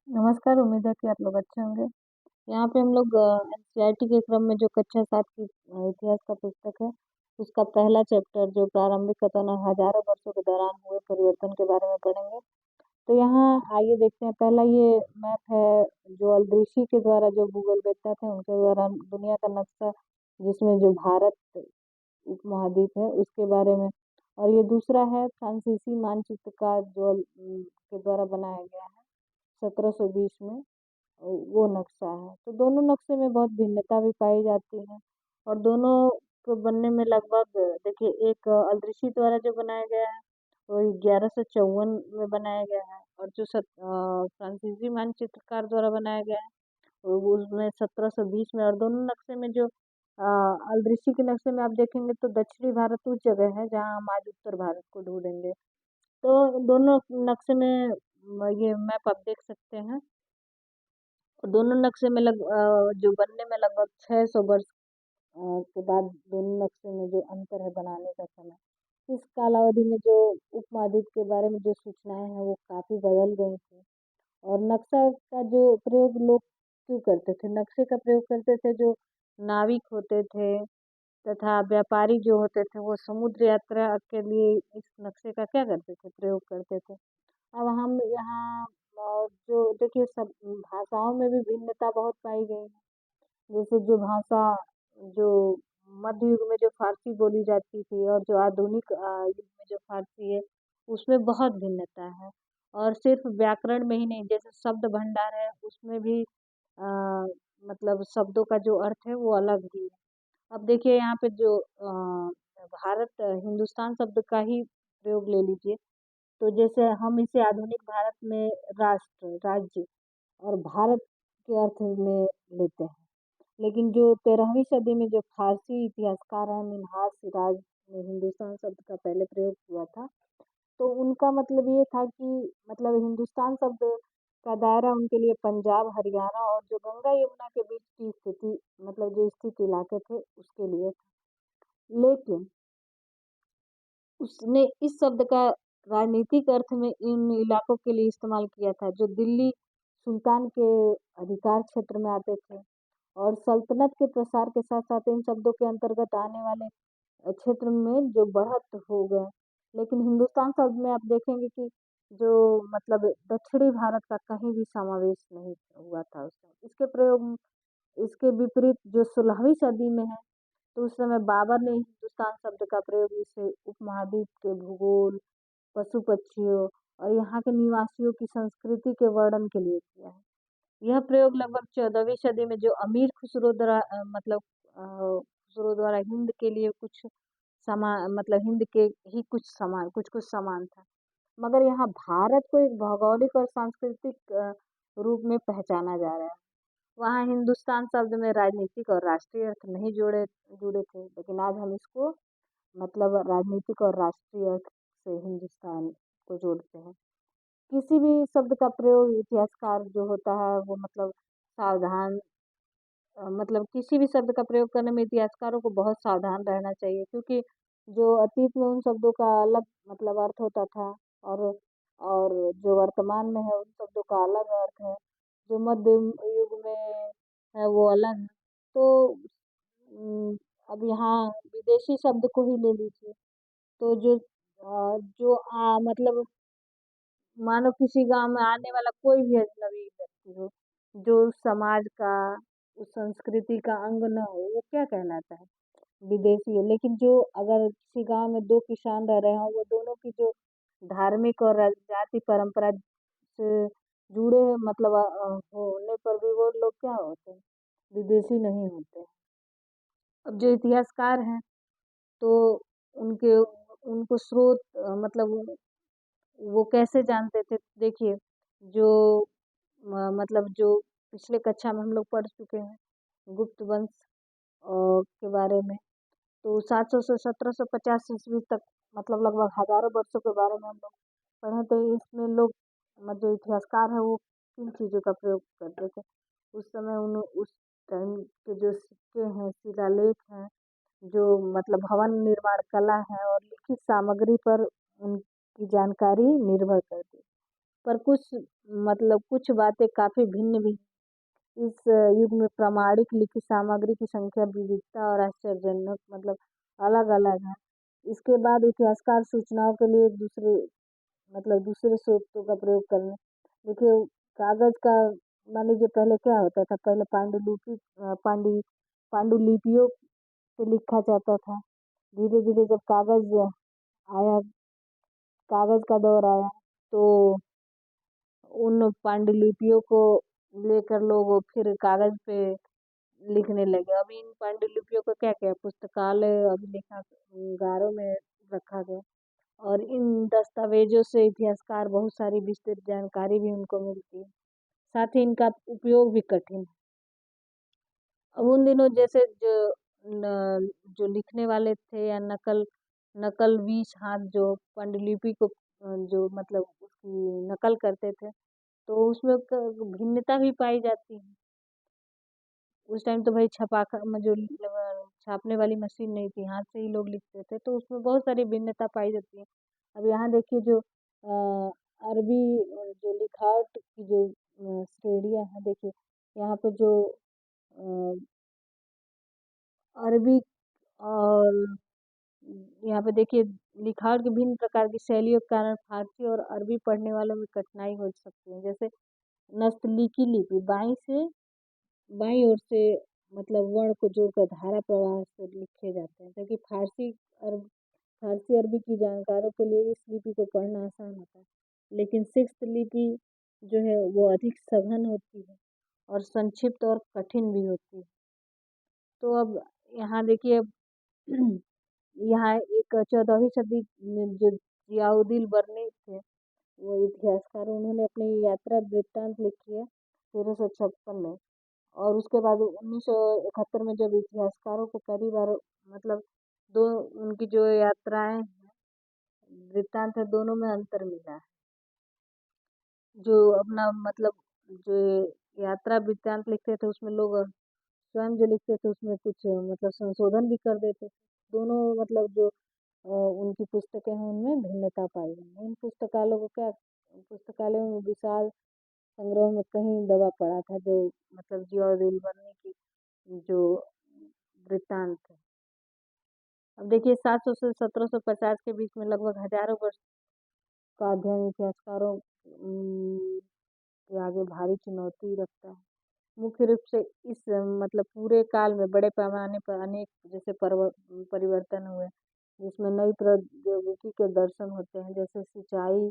नमस्कार, उम्मीद है कि आप लोग अच्छे होंगे। यहाँ पे हम लोग एनसीईआरटी के क्रम में जो कक्षा 7 की इतिहास का पुस्तक है, उसका पहला चैप्टर जो प्रारंभिक कथन और हज़ारों वर्षों के दौरान हुए परिवर्तन के बारे में पढ़ेंगे। तो यहाँ आइए देखते हैं, पहला ये मैप है जो अल्दृशी के द्वारा जो गूगल वेत्ता थे उनके द्वारा दुनिया का नक्शा जिसमें जो भारत उपमहाद्वीप है उसके बारे में। और ये दूसरा है फ्रांसीसी मानचित्रकार जो के द्वारा बनाया गया है 1720 में। वो नक्शा है। तो दोनों नक्शे में बहुत भिन्नता भी पाई जाती है और दोनों को बनने में लगभग देखिए एक अल्दृशी द्वारा जो बनाया गया है वो 1154 में बनाया गया है और जो फ्रांसीसी मानचित्रकार द्वारा बनाया गया है वो उसमें 1720 में। और दोनों नक्शे में जो अल्दृशी के नक्शे में आप देखेंगे तो दक्षिणी भारत उस जगह है जहाँ हम आज उत्तर भारत को ढूंढेंगे। तो दोनों नक्शे में ये मैप आप देख सकते हैं। और दोनों नक्शे में जो बनने में लगभग 600 वर्ष के बाद दोनों नक्शे में जो अंतर है बनाने का समय, इस कालावधि में जो उपमहाद्वीप के बारे में जो सूचनाएं हैं वो काफी बदल गई थी। और नक्शा का जो प्रयोग लोग क्यों करते थे, नक्शे का प्रयोग करते थे जो नाविक होते थे तथा व्यापारी जो होते थे वो समुद्र यात्रा के लिए इस नक्शे का क्या करते थे, प्रयोग करते थे। अब हम यहाँ जो देखिए सब भाषाओं में भी भिन्नता बहुत पाई गई है। जैसे जो भाषा जो मध्य युग में जो फारसी बोली जाती थी और जो आधुनिक युग में जो फारसी है उसमें बहुत भिन्नता है। और सिर्फ व्याकरण में ही नहीं, जैसे शब्द भंडार है उसमें भी मतलब शब्दों का जो अर्थ है वो अलग ही है। अब देखिए यहाँ पे जो भारत हिंदुस्तान शब्द का ही प्रयोग ले लीजिए। तो जैसे हम इसे आधुनिक भारत में राष्ट्र, राज्य और भारत के अर्थ में लेते हैं। लेकिन जो 13वीं सदी में जो फारसी इतिहासकार हैं मिन्हाज सिराज ने हिंदुस्तान शब्द का पहले प्रयोग किया था। तो उनका मतलब ये था कि मतलब हिंदुस्तान शब्द का दायरा उनके लिए पंजाब, हरियाणा और जो गंगा यमुना के बीच की स्थिति मतलब जो स्थित इलाके थे उसके लिए था। लेकिन उसने इस शब्द का राजनीतिक अर्थ में इन इलाकों के लिए इस्तेमाल किया था जो दिल्ली सुल्तान के अधिकार क्षेत्र में आते थे। और सल्तनत के प्रसार के साथ साथ इन शब्दों के अंतर्गत आने वाले क्षेत्र में जो बढ़त हो गए। लेकिन हिंदुस्तान शब्द में आप देखेंगे कि जो मतलब दक्षिणी भारत का कहीं भी समावेश नहीं हुआ था उस समय। इसके प्रयोग इसके विपरीत जो 16वीं सदी में है तो उस समय बाबर ने हिंदुस्तान शब्द का प्रयोग इसे उपमहाद्वीप के भूगोल, पशु पक्षियों और यहाँ के निवासियों की संस्कृति के वर्णन के लिए किया है। यह प्रयोग लगभग 14वीं सदी में जो अमीर खुसरो द्वारा खुसरो द्वारा हिंद के लिए कुछ समान मतलब हिंद के ही कुछ कुछ समान था। मगर यहाँ भारत को एक भौगोलिक और सांस्कृतिक रूप में पहचाना जा रहा है। वहाँ हिंदुस्तान शब्द में राजनीतिक और राष्ट्रीय अर्थ नहीं जुड़े थे, लेकिन आज हम इसको मतलब राजनीतिक और राष्ट्रीय अर्थ से हिंदुस्तान को जोड़ते हैं। किसी भी शब्द का प्रयोग इतिहासकार जो होता है वो मतलब सावधान मतलब किसी भी शब्द का प्रयोग करने में इतिहासकारों को बहुत सावधान रहना चाहिए, क्योंकि जो अतीत में उन शब्दों का अलग मतलब अर्थ होता था और और जो वर्तमान में है उन शब्दों का अलग अर्थ है। जो मध्य युग में है वो अलग है। तो अब यहाँ विदेशी शब्द को ही ले लीजिए। तो मतलब मानो किसी गांव में आने वाला कोई भी अजनबी व्यक्ति हो जो उस समाज का उस संस्कृति का अंग न हो वो क्या कहलाता है, विदेशी है। लेकिन जो अगर किसी गांव में दो किसान रह रहे हो वो दोनों की जो धार्मिक और जाति परंपरा से जुड़े मतलब होने पर भी वो लोग क्या होते हैं, विदेशी नहीं होते। अब जो इतिहासकार हैं तो उनके उनको स्रोत मतलब वो कैसे जानते थे, देखिए जो मतलब जो पिछले कक्षा में हम लोग पढ़ चुके हैं गुप्त वंश के बारे में। तो 700 से 1750 ईस्वी तक मतलब लगभग हजारों वर्षों के बारे में हम लोग पढ़े। तो इसमें लोग जो इतिहासकार है वो किन चीज़ों का प्रयोग करते थे उस समय, उन उस टाइम के जो सिक्के हैं, शिलालेख हैं, जो मतलब भवन निर्माण कला है और लिखित सामग्री पर उनकी जानकारी निर्भर करती है। पर कुछ मतलब कुछ बातें काफ़ी भिन्न भी हैं। इस युग में प्रामाणिक लिखित सामग्री की संख्या विविधता और आश्चर्यजनक मतलब अलग-अलग है। इसके बाद इतिहासकार सूचनाओं के लिए एक दूसरे मतलब दूसरे स्रोतों का प्रयोग करना। देखिए कागज़ का मान लीजिए पहले क्या होता था, पहले पांडुलिपियों पे लिखा जाता था। धीरे-धीरे जब आया कागज़ का दौर आया, तो उन पांडुलिपियों को लेकर लोग फिर कागज़ पे लिखने लगे। अभी इन पांडुलिपियों को क्या किया पुस्तकालय अभिलेखागारों में रखा गया और इन दस्तावेजों से इतिहासकार बहुत सारी विस्तृत जानकारी भी उनको मिलती है। साथ ही इनका उपयोग भी कठिन है। अब उन दिनों जैसे जो लिखने वाले थे या नकल 20 हाथ जो पांडुलिपि को जो मतलब उसकी नकल करते थे, तो उसमें भिन्नता भी पाई जाती है। उस टाइम तो भाई छापने वाली मशीन नहीं थी, हाथ से ही लोग लिखते थे, तो उसमें बहुत सारी भिन्नता पाई जाती है। अब यहाँ देखिए जो अरबी जो लिखावट की जो श्रेणियाँ हैं, देखिए यहाँ पे जो अ, अरबी और यहाँ पे देखिए लिखावट की भिन्न प्रकार की शैलियों के कारण फारसी और अरबी पढ़ने वालों में कठिनाई हो सकती है। जैसे नस्तलीकी लिपि बाईं ओर से मतलब वर्ण को जोड़कर धारा प्रवाह से लिखे जाते हैं, जबकि फारसी अरबी की जानकारों के लिए इस लिपि को पढ़ना आसान होता है। लेकिन सिक्स्थ लिपि जो है वो अधिक सघन होती है और संक्षिप्त और कठिन भी होती है। तो अब यहाँ देखिए यहाँ एक 14वीं सदी में जो जियाउद्दीन बरनी थे, वो इतिहासकार उन्होंने अपनी यात्रा वृत्तांत लिखी है 1356 में। और उसके बाद 1971 में जब इतिहासकारों को पहली बार मतलब दो उनकी जो यात्राएं वृत्तांत है दोनों में अंतर मिला है। जो अपना मतलब जो यात्रा वृत्तांत लिखते थे उसमें लोग स्वयं जो लिखते थे उसमें कुछ मतलब संशोधन भी कर देते थे। दोनों मतलब जो उनकी पुस्तकें हैं उनमें भिन्नता पाई गई। इन पुस्तकालयों में विशाल संग्रह में कहीं दबा पड़ा था जो मतलब जियाउद्दीन बनने की जो वृत्तांत है। अब देखिए 700 से 1750 के बीच में लगभग हजारों वर्ष का अध्ययन इतिहासकारों के आगे भारी चुनौती रखता है। मुख्य रूप से इस मतलब पूरे काल में बड़े पैमाने पर अनेक जैसे परिवर्तन हुए, जिसमें नई प्रौद्योगिकी के दर्शन होते हैं, जैसे सिंचाई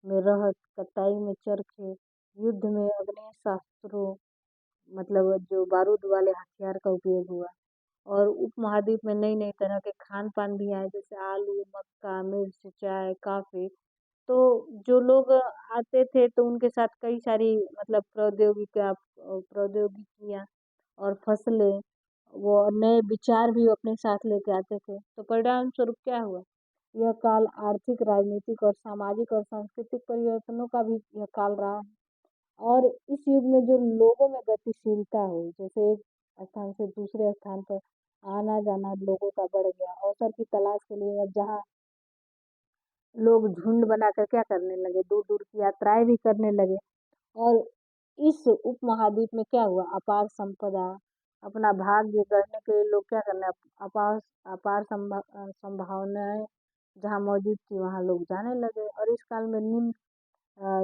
में रहत, कटाई में चरखे, युद्ध में आग्नेयास्त्रों मतलब जो बारूद वाले हथियार का उपयोग हुआ और उपमहाद्वीप में नई-नई तरह के खान-पान भी आए जैसे आलू, मक्का, मिर्च, चाय, कॉफ़ी। तो जो लोग आते थे तो उनके साथ कई सारी मतलब प्रौद्योगिकियाँ और फसलें वो नए विचार भी वो अपने साथ लेके आते थे। तो परिणाम स्वरूप क्या हुआ? यह काल आर्थिक, राजनीतिक और सामाजिक और सांस्कृतिक परिवर्तनों का भी यह काल रहा है। और इस युग में जो लोगों में गतिशीलता हुई, जैसे एक स्थान से दूसरे स्थान पर आना-जाना लोगों का बढ़ गया। अवसर की तलाश के लिए अब जहाँ लोग झुंड बनाकर क्या करने लगे, दूर-दूर की यात्राएँ भी करने लगे और इस उपमहाद्वीप में क्या हुआ अपार संपदा, अपना भाग्य गढ़ने के लिए लोग क्या करने अपार अपार संभावनाएँ जहाँ मौजूद थी वहाँ लोग जाने लगे और इस काल में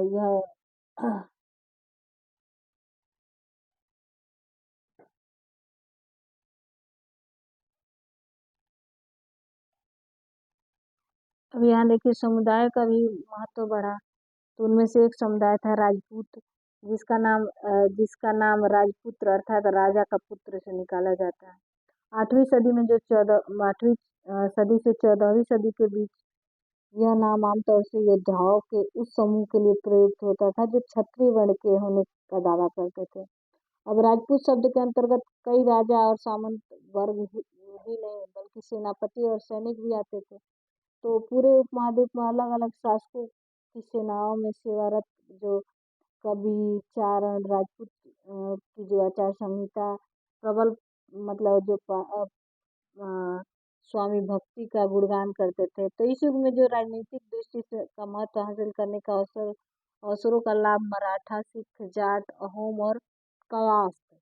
यह अब यहाँ देखिए समुदाय का भी महत्व बढ़ा, तो उनमें से एक समुदाय था राजपूत, जिसका नाम राजपुत्र अर्थात राजा का पुत्र से निकाला जाता है। 8वीं सदी में जो 8वीं सदी से 14वीं सदी के बीच यह नाम आमतौर से योद्धाओं के उस समूह के लिए प्रयुक्त होता था जो क्षत्रिय वर्ण के होने का दावा करते थे। अब राजपूत शब्द के अंतर्गत कई राजा और सामंत वर्ग ही नहीं बल्कि सेनापति और सैनिक भी आते थे। तो पूरे उपमहाद्वीप में अलग-अलग शासकों की सेनाओं में सेवारत जो कवि, चारण, राजपूत की जो आचार संहिता प्रबल मतलब अ, स्वामी भक्ति का गुणगान करते थे। तो इस युग में जो राजनीतिक दृष्टि से का महत्व हासिल करने का अवसर अवसरों का लाभ मराठा, सिख, जाट, अहोम और कायस्थ,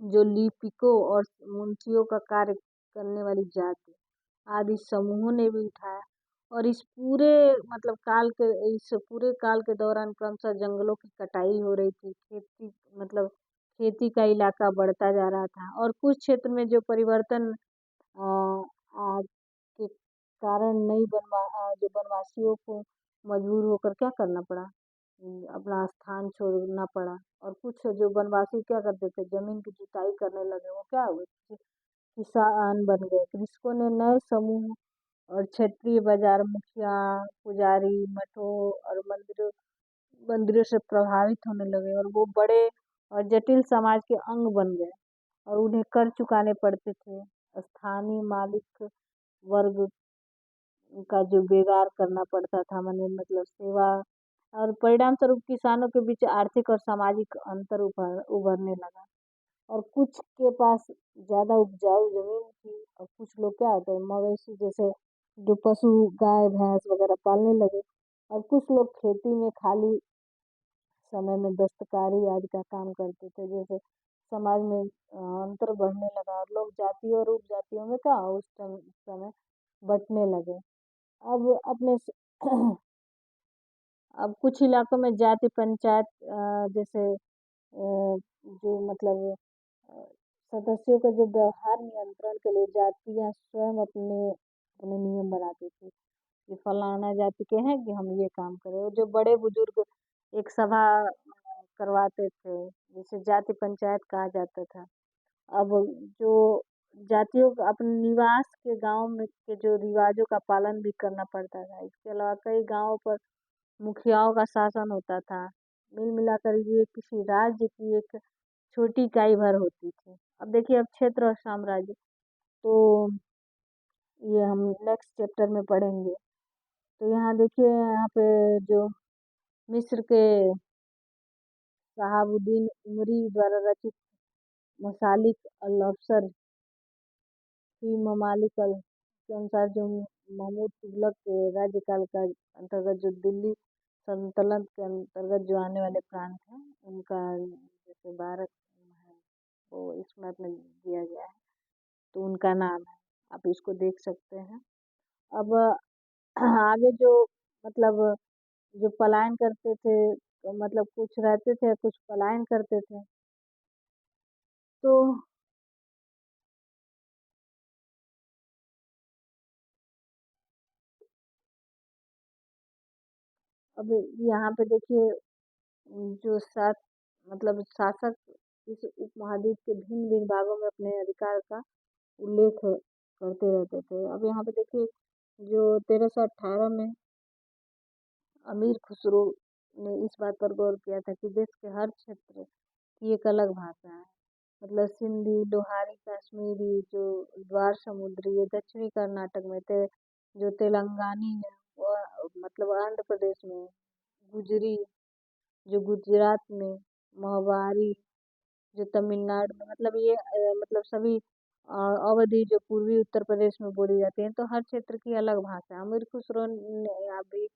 जो लिपिकों और मुंशियों का कार्य करने वाली जाति आदि समूहों ने भी उठाया। और इस पूरे काल के दौरान क्रमशः जंगलों की कटाई हो रही थी, मतलब खेती का इलाका बढ़ता जा रहा था, और कुछ क्षेत्र में जो परिवर्तन अ, आ, के कारण जो वनवासियों को मजबूर होकर क्या करना पड़ा, अपना स्थान छोड़ना पड़ा। और कुछ जो वनवासी क्या करते थे, जमीन की जुताई करने लगे, वो क्या हुए, किसान बन गए। कृषकों ने नए समूह और क्षेत्रीय बाजार, मुखिया, पुजारी, मठों और मंदिरों मंदिरों से प्रभावित होने लगे, और वो बड़े और जटिल समाज के अंग बन गए, और उन्हें कर चुकाने पड़ते थे। स्थानीय मालिक वर्ग का जो बेगार करना पड़ता था, मैंने मतलब सेवा, और परिणाम स्वरूप किसानों के बीच आर्थिक और सामाजिक अंतर उभरने लगा। और कुछ के पास ज्यादा उपजाऊ जमीन थी, और कुछ लोग क्या होते हैं, मवेशी जैसे जो पशु गाय भैंस वगैरह पालने लगे। और कुछ लोग खेती में खाली समय में दस्तकारी आदि का काम करते थे। जैसे समाज में अंतर बढ़ने लगा, और लोग जाति और उपजातियों में क्या उस समय बंटने लगे। अब अब कुछ इलाकों में जाति पंचायत जैसे जो मतलब अ, सदस्यों का जो व्यवहार नियंत्रण के लिए जातियां स्वयं अपने अपने नियम बनाती थी, कि फलाना जाति के हैं कि हम ये काम करें। और जो बड़े बुजुर्ग एक सभा करवाते थे, जिसे जाति पंचायत कहा जाता था। अब जो जातियों को अपने निवास के गांव में के जो रिवाजों का पालन भी करना पड़ता था। इसके अलावा कई गांवों पर मुखियाओं का शासन होता था। मिल मिलाकर ये किसी राज्य की एक छोटी इकाई भर होती थी। अब देखिए, अब क्षेत्र और साम्राज्य, तो ये हम नेक्स्ट चैप्टर में पढ़ेंगे। तो यहाँ देखिए, यहाँ पे जो मिस्र के शहाबुद्दीन उमरी द्वारा रचित मसालिक अल अफसर फी ममालिक अल के अनुसार, जो महमूद तुगलक के राज्यकाल का अंतर्गत, जो दिल्ली सल्तनत के अंतर्गत जो आने वाले प्रांत हैं, उनका जैसे भारत है वो इस मैप में दिया गया है, तो उनका नाम है, आप इसको देख सकते हैं। अब आगे जो मतलब जो पलायन करते थे, तो मतलब कुछ रहते थे, कुछ पलायन करते थे। तो अब यहाँ पे देखिए, जो शासक इस उपमहाद्वीप के भिन्न भिन्न भागों में अपने अधिकार का उल्लेख करते रहते थे। अब यहाँ पे देखिए, जो 1318 में अमीर खुसरो ने इस बात पर गौर किया था कि देश के हर क्षेत्र की एक अलग भाषा है। मतलब सिंधी, लोहारी, कश्मीरी, जो द्वार समुद्री, ये दक्षिणी कर्नाटक में थे, जो तेलंगानी है, और मतलब आंध्र प्रदेश में गुजरी, जो गुजरात में महावारी, जो तमिलनाडु में, मतलब ये मतलब सभी अवधि जो पूर्वी उत्तर प्रदेश में बोली जाती है। तो हर क्षेत्र की अलग भाषा है। अमीर खुसरो ने यहाँ भी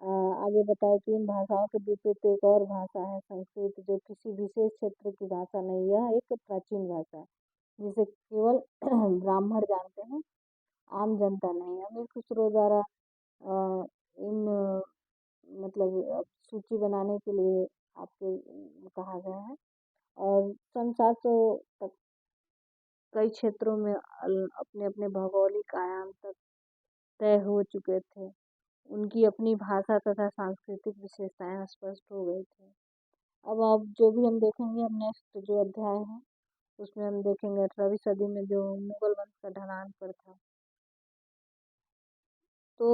अ, आगे बताया कि इन भाषाओं के विपरीत एक और भाषा है संस्कृत, जो किसी विशेष क्षेत्र की भाषा नहीं, यह एक प्राचीन भाषा है जिसे केवल ब्राह्मण जानते हैं, आम जनता नहीं। अमीर खुसरो द्वारा इन सूची बनाने के लिए आपको कहा गया है। और सन 700 तक कई क्षेत्रों में अपने अपने भौगोलिक आयाम तक तय हो चुके थे। उनकी अपनी भाषा तथा सांस्कृतिक विशेषताएं स्पष्ट हो गई थी। अब आप जो भी हम देखेंगे, अब नेक्स्ट जो अध्याय है उसमें हम देखेंगे 18वीं सदी में जो मुगल वंश का ढलान पर था। तो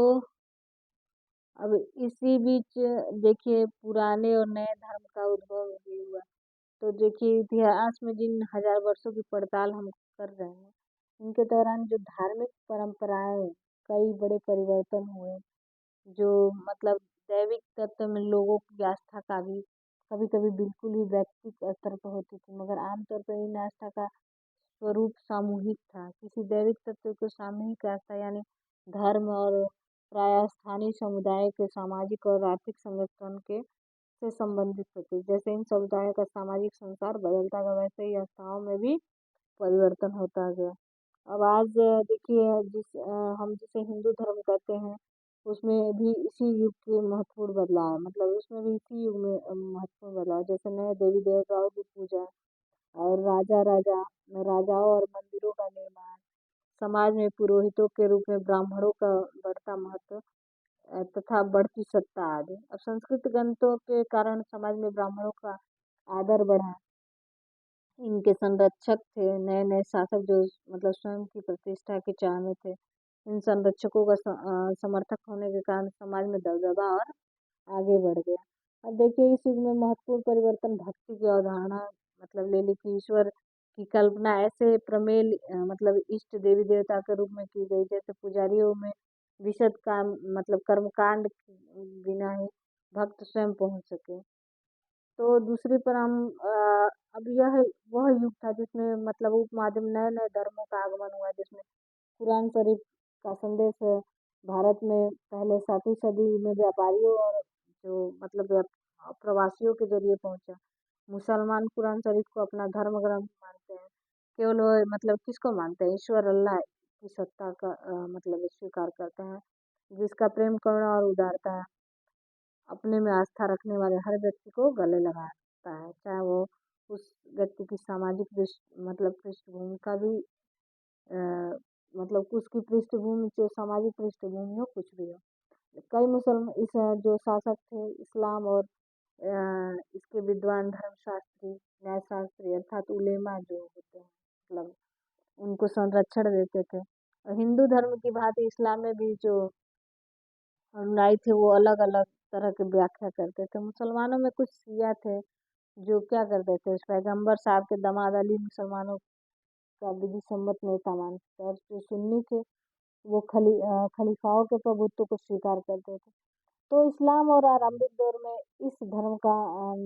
अब इसी बीच देखिए, पुराने और नए धर्म का उद्भव भी हुआ। तो देखिए, इतिहास में जिन हजार वर्षों की पड़ताल हम कर रहे हैं, इनके दौरान जो धार्मिक परंपराएं कई बड़े परिवर्तन हुए। जो मतलब दैविक तत्व में लोगों की आस्था का भी कभी कभी बिल्कुल ही व्यक्तिगत स्तर पर होती थी, मगर आमतौर पर इन आस्था का स्वरूप सामूहिक था। किसी दैविक तत्व को सामूहिक आस्था यानी धर्म और प्रायः स्थानीय समुदाय के सामाजिक और आर्थिक संगठन के से संबंधित होती है। जैसे इन समुदायों का सामाजिक संसार बदलता गया वैसे ही आस्थाओं में भी परिवर्तन होता गया। अब आज देखिए हम जिसे हिंदू धर्म कहते हैं उसमें भी इसी युग के महत्वपूर्ण बदलाव है। मतलब उसमें भी इसी युग में महत्वपूर्ण बदलाव जैसे नए देवी देवताओं की पूजा और राजाओं और मंदिरों का निर्माण, समाज में पुरोहितों के रूप में ब्राह्मणों का बढ़ता महत्व तथा बढ़ती सत्ता आदि। अब संस्कृत ग्रंथों के कारण समाज में ब्राह्मणों का आदर बढ़ा। इनके संरक्षक थे नए नए शासक जो मतलब स्वयं की प्रतिष्ठा के चाहने थे। इन संरक्षकों का समर्थक होने के कारण समाज में दबदबा और आगे बढ़ गया। अब देखिए इस युग में महत्वपूर्ण परिवर्तन भक्ति की अवधारणा मतलब ले ली कि ईश्वर की कल्पना ऐसे प्रमेय मतलब इष्ट देवी देवता के रूप में की गई जैसे पुजारियों में विशद काम मतलब कर्मकांड बिना ही भक्त स्वयं पहुंच सके। तो दूसरी पर हम अब यह वह युग था जिसमें मतलब उपमाध्यम नए नए धर्मों का आगमन हुआ जिसमें कुरान शरीफ का संदेश भारत में पहले 7वीं सदी में व्यापारियों और जो मतलब प्रवासियों के जरिए पहुंचा। मुसलमान कुरान शरीफ को अपना धर्म ग्रंथ मानते हैं। केवल वो मतलब किसको मानते हैं ईश्वर अल्लाह की सत्ता का मतलब स्वीकार करते हैं जिसका प्रेम करुणा और उदारता अपने में आस्था रखने वाले हर व्यक्ति को गले लगाता है चाहे वो उस व्यक्ति की सामाजिक मतलब पृष्ठभूमि का भी अ, मतलब उसकी पृष्ठभूमि जो सामाजिक पृष्ठभूमि हो कुछ भी हो। कई मुसलमान इस जो शासक थे इस्लाम और इसके विद्वान धर्मशास्त्री न्यायशास्त्री अर्थात उलेमा जो होते हैं मतलब उनको संरक्षण देते थे। और हिंदू धर्म की भांति इस्लाम में भी जो अनुयायी थे वो अलग अलग तरह की व्याख्या करते थे। मुसलमानों में कुछ शिया थे जो क्या करते थे उस पैगम्बर साहब के दामाद अली मुसलमानों का विधि सम्मत नेता मानते थे और जो सुन्नी थे वो खलीफाओं के प्रभुत्व को स्वीकार करते थे। तो इस्लाम और आरंभिक दौर में इस धर्म का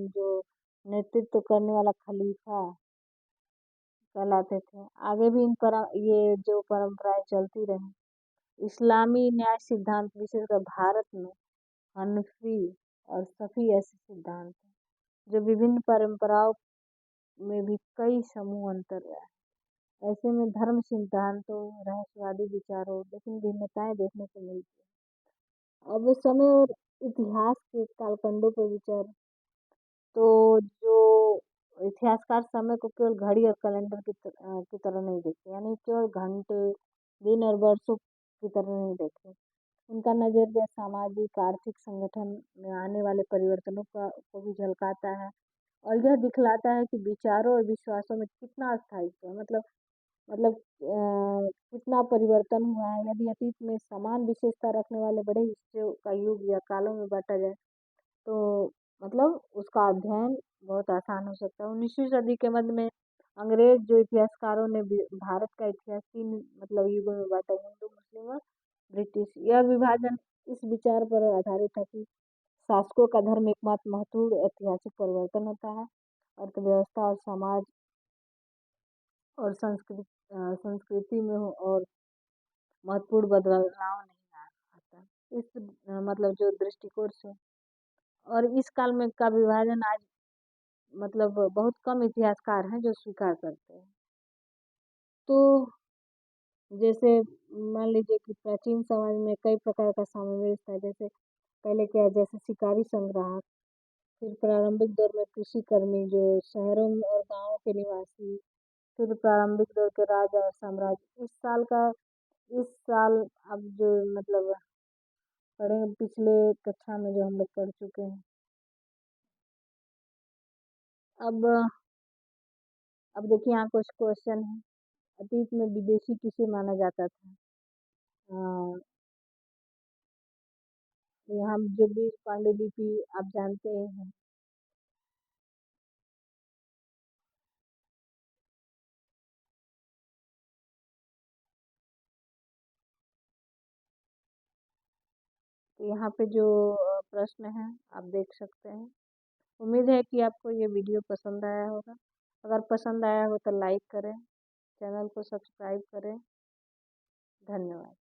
जो नेतृत्व करने वाला खलीफा कहलाते थे। आगे भी ये जो परंपराएं चलती रही। इस्लामी न्याय सिद्धांत विशेषकर भारत में हनफी और सफ़ी ऐसे सिद्धांत हैं जो विभिन्न परंपराओं में भी कई समूह अंतर है। ऐसे में धर्म सिद्धांतों रहस्यवादी विचारों लेकिन भिन्नताएं देखने को मिलती है। अब समय और इतिहास के कालखंडों पर विचार तो जो इतिहासकार समय को केवल घड़ी और कैलेंडर की तरह नहीं देखते यानी केवल घंटे दिन और वर्षों की तरह नहीं देखते। उनका नजरिया सामाजिक आर्थिक संगठन में आने वाले परिवर्तनों का को भी झलकाता है और यह दिखलाता है कि विचारों और विश्वासों में कितना स्थायित्व है मतलब कितना परिवर्तन हुआ है। यदि अतीत में समान विशेषता रखने वाले बड़े हिस्सों का युग या कालों में बांटा जाए तो मतलब उसका अध्ययन बहुत आसान हो सकता है। 19वीं सदी के मध्य में अंग्रेज जो इतिहासकारों ने भारत का इतिहास 3 मतलब युगों में बांटा हिंदू मुस्लिम और ब्रिटिश। यह विभाजन इस विचार पर आधारित है कि शासकों का धर्म एकमात्र महत्वपूर्ण ऐतिहासिक परिवर्तन होता है अर्थव्यवस्था और समाज और संस्कृति में हो और महत्वपूर्ण बदलाव नहीं आता। इस मतलब जो दृष्टिकोण से और इस काल में का विभाजन आज मतलब बहुत कम इतिहासकार हैं जो स्वीकार करते हैं। तो जैसे मान लीजिए कि प्राचीन समाज में कई प्रकार का समावेश था जैसे पहले क्या है जैसे शिकारी संग्राहक फिर प्रारंभिक दौर में कृषि कर्मी जो शहरों में और गांवों के निवासी फिर प्रारंभिक दौर के राजा और साम्राज्य। इस साल अब जो मतलब पढ़े पिछले कक्षा में जो हम लोग पढ़ चुके हैं। अब देखिए यहाँ कुछ क्वेश्चन है। अतीत में विदेशी किसे माना जाता था? अ, यहाँ जो भी पांडुलिपि आप जानते ही हैं। तो यहाँ पे जो प्रश्न है आप देख सकते हैं। उम्मीद है कि आपको ये वीडियो पसंद आया होगा। अगर पसंद आया हो तो लाइक करें, चैनल को सब्सक्राइब करें। धन्यवाद।